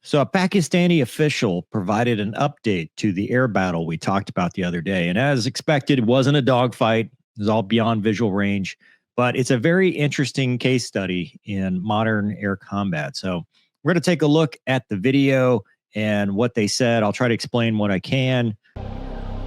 So a Pakistani official provided an update to the air battle we talked about the other day. And as expected, it wasn't a dogfight. It was all beyond visual range. But it's a very interesting case study in modern air combat. So we're going to take a look at the video and what they said. I'll try to explain what I can. 3, 2,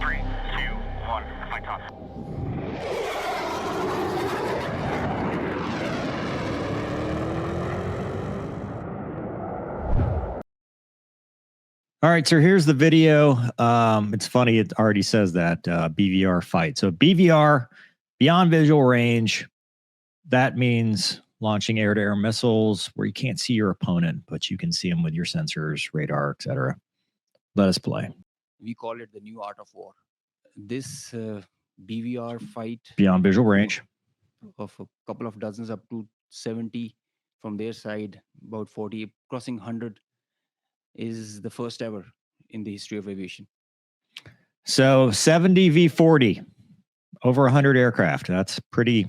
1, fight off. All right, so here's the video. It's funny, it already says that BVR fight. So BVR, beyond visual range, that means launching air-to-air missiles where you can't see your opponent, but you can see them with your sensors, radar, etc. Let us play. We call it the new art of war. This BVR fight Beyond visual range. of a couple of dozens up to 70 from their side, about 40, crossing 100, is the first ever in the history of aviation. So 70 V40, over 100 aircraft. That's pretty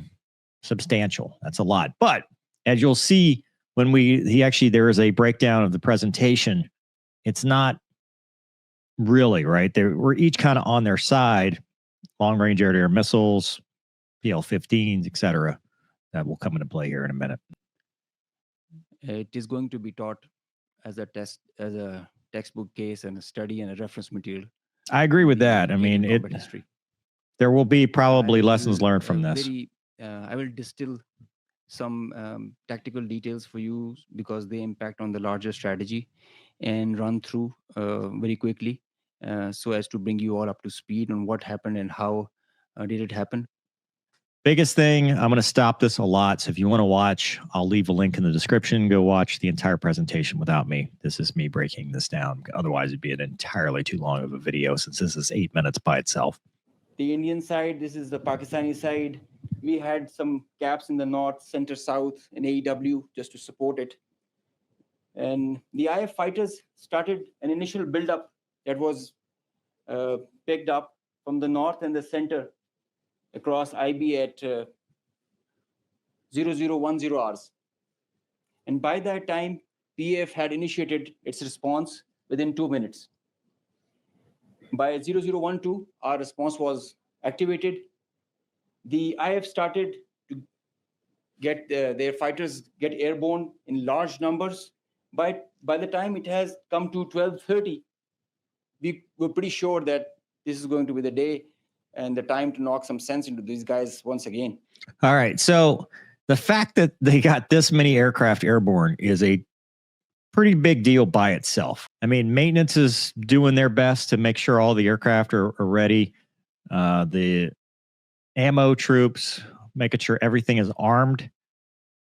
substantial. That's a lot. But as you'll see, when there is a breakdown of the presentation, it's not really, right? We're each kind of on their side, long-range air-to-air missiles, PL-15s, etc. That will come into play here in a minute. It is going to be taught as a test, as a textbook case and a study and a reference material. I agree with that. I mean, history. There will be probably lessons learned from this. I will distill some tactical details for you because they impact on the larger strategy, and run through very quickly so as to bring you all up to speed on what happened and how did it happen. Biggest thing, I'm going to stop this a lot. So if you want to watch, I'll leave a link in the description. Go watch the entire presentation without me. This is me breaking this down. Otherwise, it'd be an entirely too long of a video since this is 8 minutes by itself. The Indian side, this is the Pakistani side. We had some gaps in the north, center, south, and AEW just to support it. And the IF fighters started an initial buildup that was picked up from the north and the center across IB at 0010 hours. And by that time, PAF had initiated its response within 2 minutes. By 0012, our response was activated. The IF started to get their fighters get airborne in large numbers. By the time it has come to 12:30, we were pretty sure that this is going to be the day and the time to knock some sense into these guys once again. All right. So the fact that they got this many aircraft airborne is a pretty big deal by itself. I mean, maintenance is doing their best to make sure all the aircraft are ready. The ammo troops, making sure everything is armed.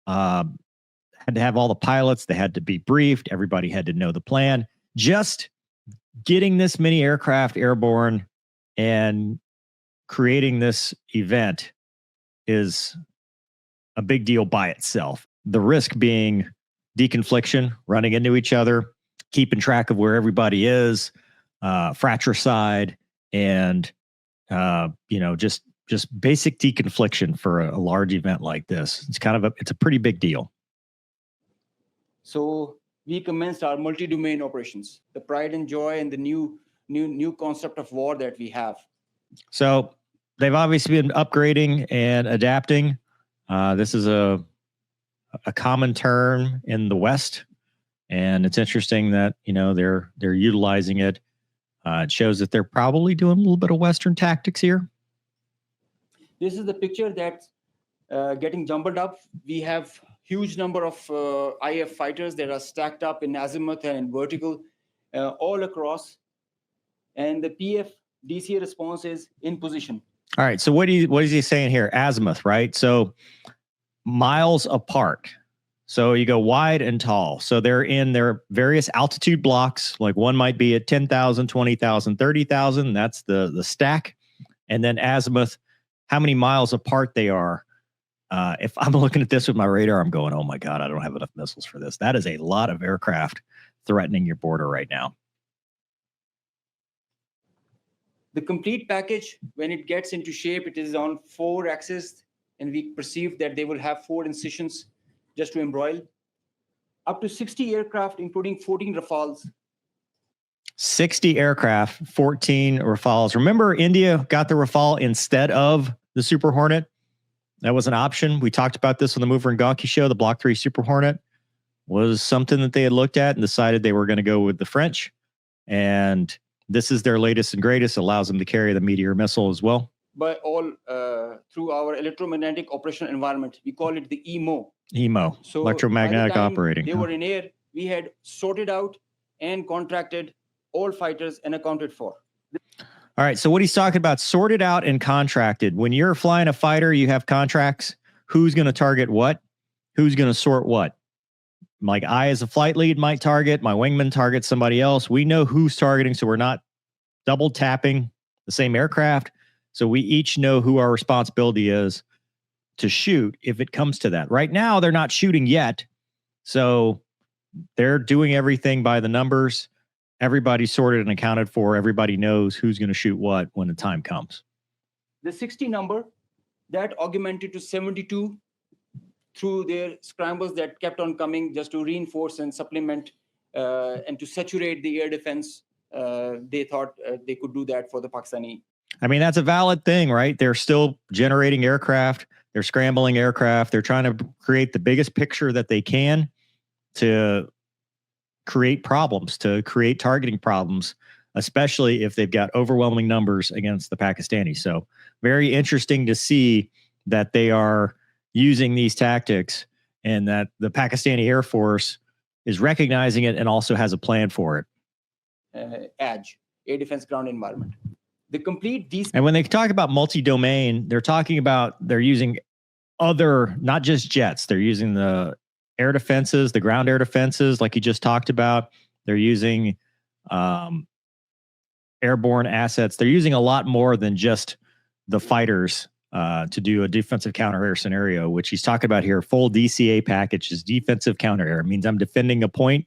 Had to have all the pilots. They had to be briefed. Everybody had to know the plan. Just getting this many aircraft airborne and creating this event is a big deal by itself. The risk being deconfliction, running into each other, keeping track of where everybody is, fratricide, and just basic deconfliction for a large event like this. It's a pretty big deal. So we commenced our multi-domain operations, the pride and joy and the new concept of war that we have. So they've obviously been upgrading and adapting. This is a common term in the West, and it's interesting that they're utilizing it. It shows that they're probably doing a little bit of Western tactics here. This is the picture that's getting jumbled up. We have huge number of IF fighters that are stacked up in azimuth and in vertical all across, and the PF DCA response is in position. All right. So what is he saying here? Azimuth, right? So miles apart. So you go wide and tall. So they're in their various altitude blocks. Like one might be at 10,000, 20,000, 30,000. That's the stack. And then azimuth, how many miles apart they are. If I'm looking at this with my radar, I'm going, oh my God, I don't have enough missiles for this. That is a lot of aircraft threatening your border right now. The complete package, when it gets into shape, it is on 4 axes, and we perceive that they will have 4 incisions just to embroil. up to 60 aircraft, including 14 Rafales. 60 aircraft, 14 Rafales. Remember, India got the Rafale instead of the Super Hornet. That was an option. We talked about this on the Mover and Gawky show. The Block 3 Super Hornet was something that they had looked at and decided they were going to go with the French. And this is their latest and greatest. It allows them to carry the Meteor missile as well. But all through our electromagnetic operational environment. We call it the EMO. EMO, So electromagnetic by the time operating. They were in air. We had sorted out and contracted all fighters and accounted for. All right. So what he's talking about, sorted out and contracted. When you're flying a fighter, you have contracts. Who's going to target what? Who's going to sort what? Like I, as a flight lead, might target. My wingman targets somebody else. We know who's targeting, so we're not double tapping the same aircraft. So we each know who our responsibility is to shoot if it comes to that. Right now, they're not shooting yet. So they're doing everything by the numbers. Everybody's sorted and accounted for. Everybody knows who's going to shoot what when the time comes. The 60 number, that augmented to 72 through their scrambles that kept on coming just to reinforce and supplement and to saturate the air defense. They thought they could do that for the Pakistani. I mean, that's a valid thing, right? They're still generating aircraft. They're scrambling aircraft. They're trying to create the biggest picture that they can to create problems, to create targeting problems, especially if they've got overwhelming numbers against the Pakistanis. So very interesting to see that they are using these tactics and that the Pakistani Air Force is recognizing it and also has a plan for it. ADGE, Air Defense Ground Environment. The complete And when they talk about multi-domain, they're talking about they're using other, not just jets. They're using the air defenses, the ground air defenses, like you just talked about. They're using airborne assets. They're using a lot more than just the fighters to do a defensive counter air scenario, which he's talking about here. Full DCA package is defensive counter air. It means I'm defending a point.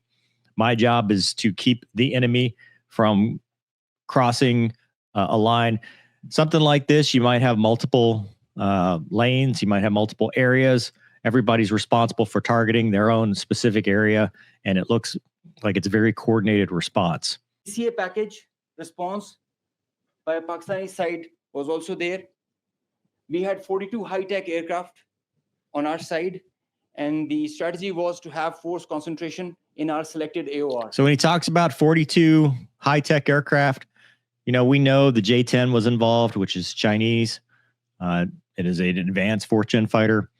My job is to keep the enemy from crossing a line. Something like this, you might have multiple lanes. You might have multiple areas. Everybody's responsible for targeting their own specific area, and it looks like it's a very coordinated response. DCA package response by Pakistani side was also there. We had 42 high-tech aircraft on our side, and the strategy was to have force concentration in our selected AOR. So when he talks about 42 high-tech aircraft, you know, we know the J-10 was involved, which is Chinese. It is an advanced fourth-gen fighter.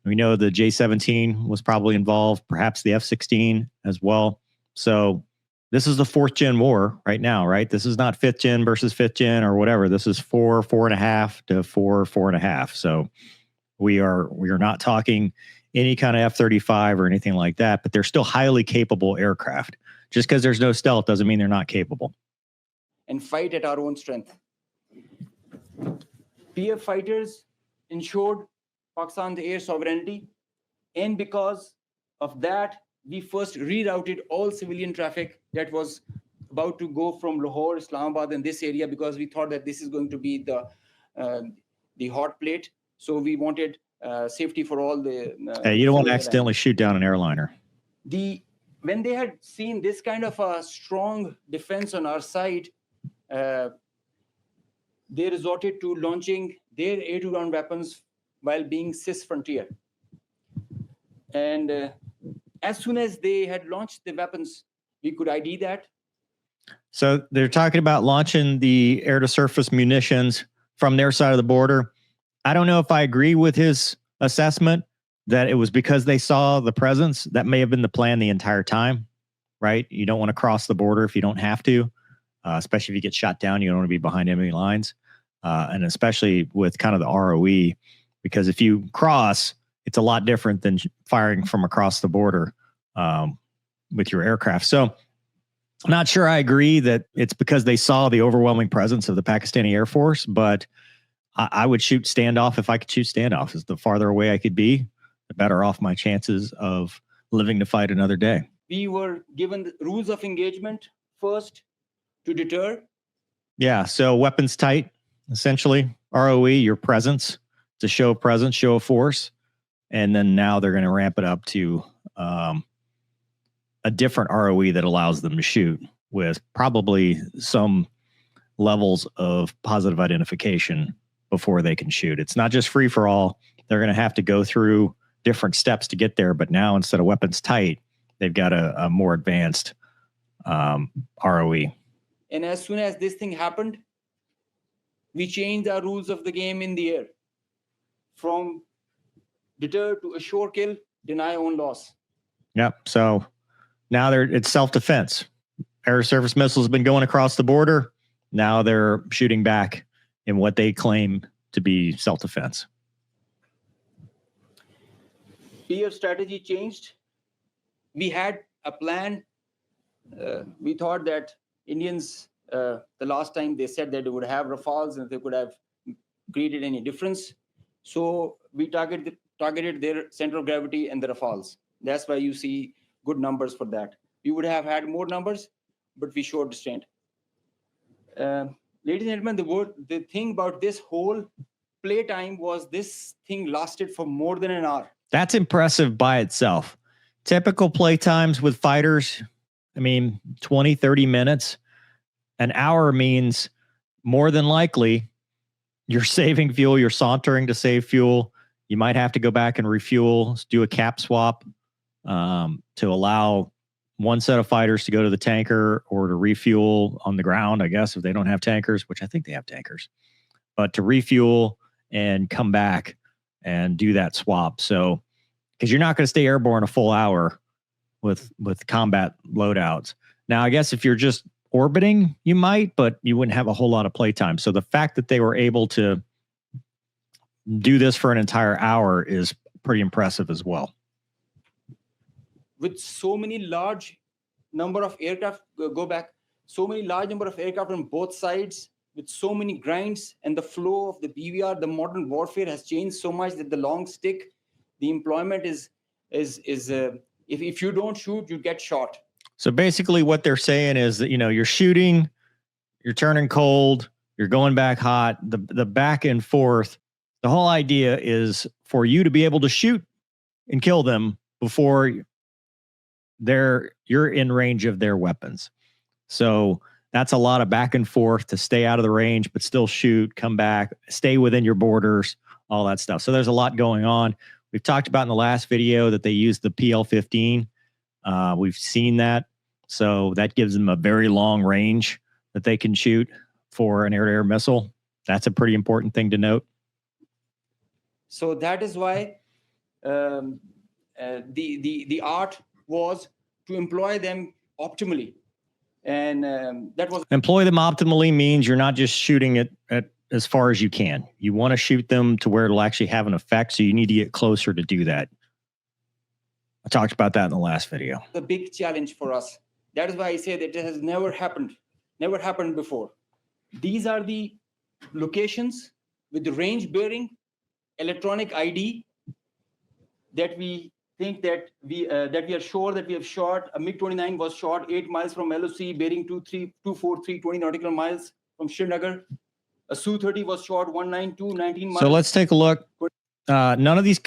We know the J-17 was probably involved, perhaps the F-16 as well. So this is the fourth-gen war right now, right? This is not fifth-gen versus fifth-gen or whatever. This is 4.5 to 4.5. So we are not talking any kind of F-35 or anything like that, but they're still highly capable aircraft. Just because there's no stealth doesn't mean they're not capable. And fight at our own strength. PF fighters ensured Pakistan's air sovereignty, and because of that, we first rerouted all civilian traffic that was about to go from Lahore, Islamabad, and this area, because we thought that this is going to be the hot plate. So we wanted safety for all the. Hey, you don't want to accidentally shoot down an airliner. When they had seen this kind of a strong defense on our side, they resorted to launching their air-to-ground weapons while being cis frontier. And as soon as they had launched the weapons, we could ID that. So they're talking about launching the air-to-surface munitions from their side of the border. I don't know if I agree with his assessment that it was because they saw the presence. That may have been the plan the entire time, right? You don't want to cross the border if you don't have to, especially if you get shot down. You don't want to be behind enemy lines, and especially with kind of the ROE, because if you cross, it's a lot different than firing from across the border with your aircraft. So I'm not sure I agree that it's because they saw the overwhelming presence of the Pakistani Air Force, but I would shoot standoff if I could shoot standoff. Is the farther away I could be, the better off my chances of living to fight another day. We were given the rules of engagement first to deter. Yeah, so weapons tight, essentially. ROE, your presence, to show of presence, show of force. And then now they're going to ramp it up to a different ROE that allows them to shoot with probably some levels of positive identification before they can shoot. It's not just free for all. They're going to have to go through different steps to get there. But now instead of weapons tight, they've got a more advanced ROE. And as soon as this thing happened, we changed our rules of the game in the air from deter to assure kill, deny own loss. Yep. So now it's self-defense. Air surface missiles have been going across the border. Now they're shooting back in what they claim to be self-defense. PF strategy changed. We had a plan. We thought that Indians, the last time they said that they would have Rafales and they could have created any difference. So we targeted their center of gravity and the Rafales. That's why you see good numbers for that. We would have had more numbers, but we showed restraint. Ladies and gentlemen, the thing about this whole playtime was this thing lasted for more than an hour. That's impressive by itself. Typical play times with fighters, 20, 30 minutes. An hour means more than likely you're saving fuel, you're sauntering to save fuel. You might have to go back and refuel, do a cap swap to allow one set of fighters to go to the tanker or to refuel on the ground, I guess, if they don't have tankers, which I think they have tankers, but to refuel and come back and do that swap. So, because you're not going to stay airborne a full hour with combat loadouts. Now, I guess if you're just orbiting, you might, but you wouldn't have a whole lot of playtime. So the fact that they were able to do this for an entire hour is pretty impressive as well. With so many large number of aircraft, so many large number of aircraft on both sides, with so many grinds and the flow of the BVR, the modern warfare has changed so much that the long stick, the employment is if you don't shoot, you get shot. So basically what they're saying is that, you're shooting, you're turning cold, you're going back hot, the back and forth. The whole idea is for you to be able to shoot and kill them before you're in range of their weapons. So that's a lot of back and forth to stay out of the range, but still shoot, come back, stay within your borders, all that stuff. So there's a lot going on. We've talked about in the last video that they use the PL-15. We've seen that. So that gives them a very long range that they can shoot for an air-to-air missile. That's a pretty important thing to note. So that is why the art was to employ them optimally. And that was... Employ them optimally means you're not just shooting it at as far as you can. You want to shoot them to where it'll actually have an effect. So you need to get closer to do that. I talked about that in the last video. The big challenge for us. That is why I say that it has never happened before. These are the locations with the range bearing electronic ID that we think that we are sure that we have shot. A MiG-29 was shot 8 miles from LOC, bearing 243, 20 nautical miles from Srinagar. A Su-30 was shot 192, 19 miles. So let's take a look. None of these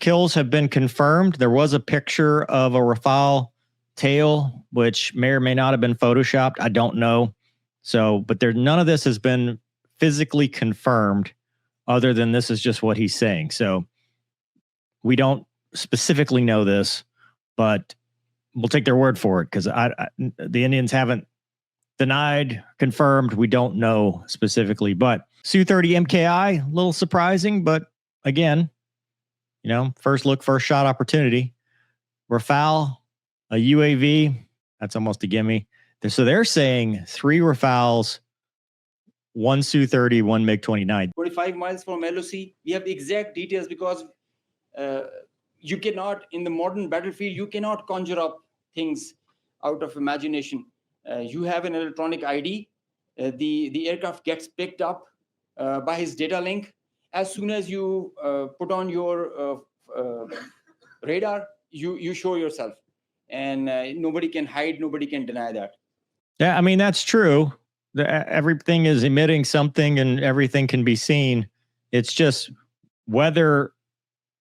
kills have been confirmed. There was a picture of a Rafale tail, which may or may not have been photoshopped. I don't know. So, but none of this has been physically confirmed other than this is just what he's saying. So we don't specifically know this, but we'll take their word for it because the Indians haven't denied, confirmed. We don't know specifically, but Su-30 MKI, a little surprising, but again, first look, first shot opportunity. Rafale, a UAV, that's almost a gimme. So they're saying 3 Rafales, 1 Su-30, 1 MiG-29. 25 miles from LOC. We have the exact details because you cannot, in the modern battlefield, you cannot conjure up things out of imagination. You have an electronic ID. The aircraft gets picked up by his data link. As soon as you put on your radar, you show yourself. And nobody can hide, nobody can deny that. Yeah, that's true. Everything is emitting something and everything can be seen. It's just whether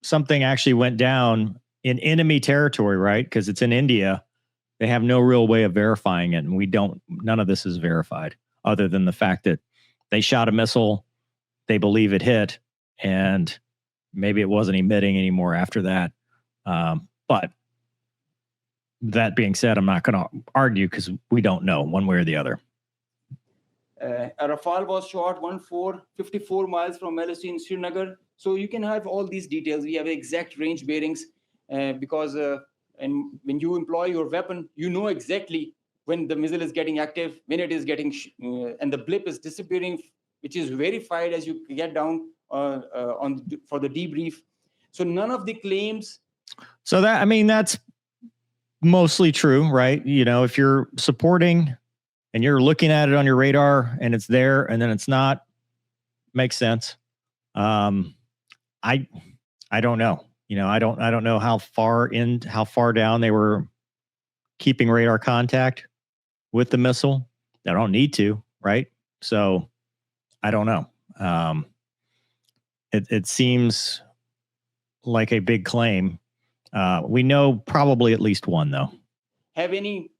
something actually went down in enemy territory, right? Because it's in India. They have no real way of verifying it, and none of this is verified other than the fact that they shot a missile, they believe it hit, and maybe it wasn't emitting anymore after that. But that being said, I'm not going to argue because we don't know one way or the other. A Rafale was shot 54 miles from LSC in Srinagar. So you can have all these details. We have exact range bearings because and when you employ your weapon, you know exactly when the missile is getting active, when it is getting, and the blip is disappearing, which is verified as you get down for the debrief. So none of the claims. So that's mostly true, right? You know, if you're supporting and you're looking at it on your radar and it's there and then it's not, makes sense. I don't know. You know, I don't know how far down they were keeping radar contact with the missile. They don't need to, right? So I don't know. It seems like a big claim. We know probably at least one though. Have any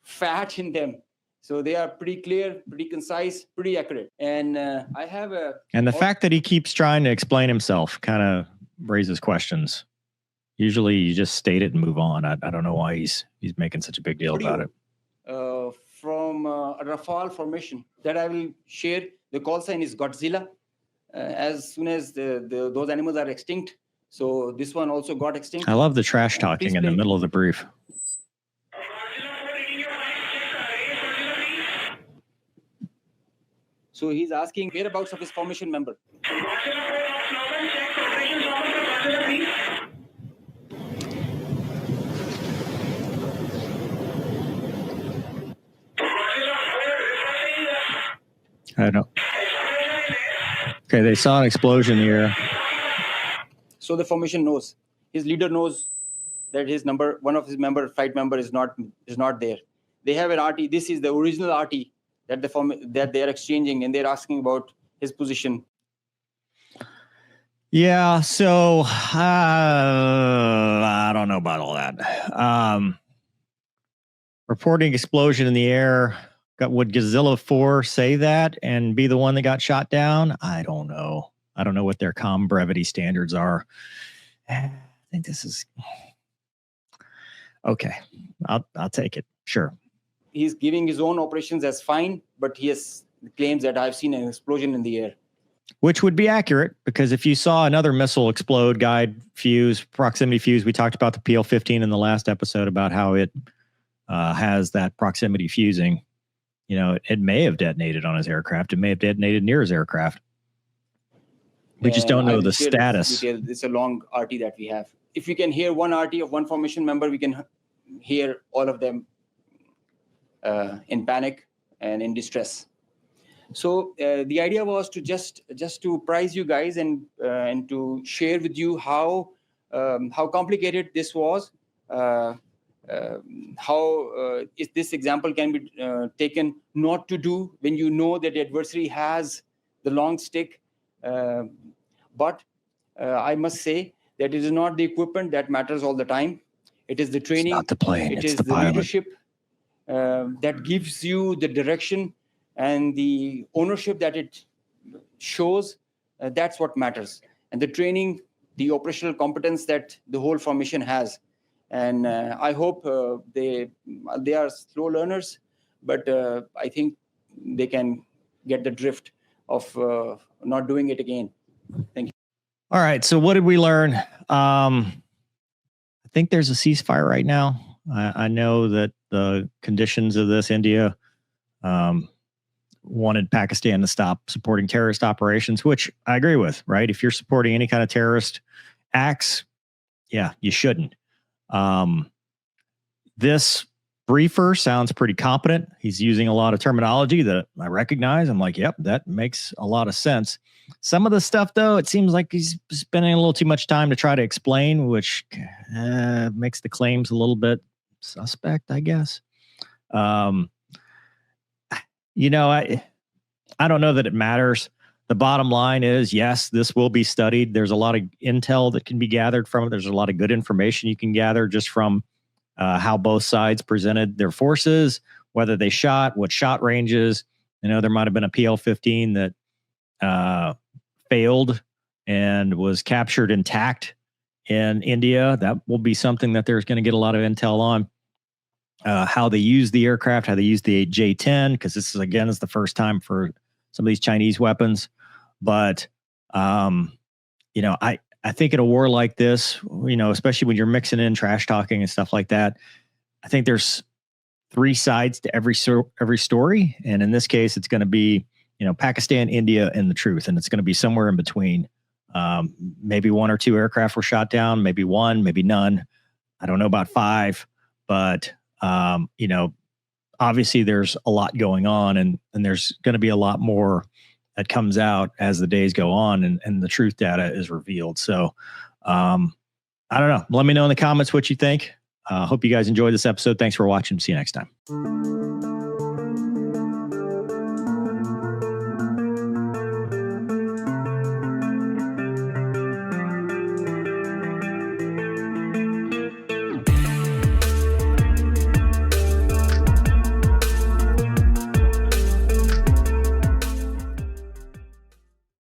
fat in them. So they are pretty clear, pretty concise, pretty accurate. And I have a... And the fact that he keeps trying to explain himself kind of raises questions. Usually you just state it and move on. I don't know why he's making such a big deal about it. From a Rafale formation that I will share. The call sign is Godzilla. As soon as those animals are extinct, so this one also got extinct. I love the trash talking in the middle of the brief. So he's asking whereabouts of his formation member. I don't. Okay, they saw an explosion here. So the formation knows. His leader knows that his number, one of his flight member is not there. They have an RT. This is the original RT that they are exchanging, and they're asking about his position. Yeah, so I don't know about all that. Reporting explosion in the air. Would Godzilla 4 say that and be the one that got shot down? I don't know. I don't know what their comm brevity standards are. I think this is okay. I'll take it. Sure. He's giving his own operations as fine, but he has claims that I've seen an explosion in the air. Which would be accurate, because if you saw another missile explode, guide fuse, proximity fuse, we talked about the PL-15 in the last episode about how it has that proximity fusing. You know, it may have detonated on his aircraft. It may have detonated near his aircraft. We just don't know the status. It's a long RT that we have. If we can hear one RT of one formation member, we can hear all of them in panic and in distress. So the idea was to just to prize you guys and to share with you how complicated this was. How this example can be taken not to do when you know that the adversary has the long stick. But I must say that it is not the equipment that matters all the time. It is the training. It's not the plane, It it's is the pilot. leadership that gives you the direction and the ownership that it shows. That's what matters. And the training, the operational competence that the whole formation has. And I hope they are slow learners, but I think they can get the drift of not doing it again. Thank you. All right. So what did we learn? I think there's a ceasefire right now. I know that the conditions of this, India wanted Pakistan to stop supporting terrorist operations, which I agree with, right? If you're supporting any kind of terrorist acts, yeah, you shouldn't. This briefer sounds pretty competent. He's using a lot of terminology that I recognize. I'm like, yep, that makes a lot of sense. Some of the stuff, though, it seems like he's spending a little too much time to try to explain, which makes the claims a little bit suspect, I guess. You know, I don't know that it matters. The bottom line is, yes, this will be studied. There's a lot of intel that can be gathered from it. There's a lot of good information you can gather just from how both sides presented their forces, whether they shot, what shot ranges. I know there might have been a PL-15 that failed and was captured intact in India. That will be something that there's going to get a lot of intel on. How they use the aircraft, how they use the J-10, because this is, again, is the first time for some of these Chinese weapons. But, you know, I think in a war like this, you know, especially when you're mixing in trash talking and stuff like that, I think there's three sides to every story. And in this case, it's going to be, you know, Pakistan, India, and the truth. And it's going to be somewhere in between. Maybe 1 or 2 aircraft were shot down, maybe 1, maybe none. I don't know about 5, but, you know, obviously there's a lot going on, and there's going to be a lot more that comes out as the days go on, and the truth data is revealed. So, I don't know. Let me know in the comments what you think. Hope you guys enjoyed this episode. Thanks for watching. See you next time.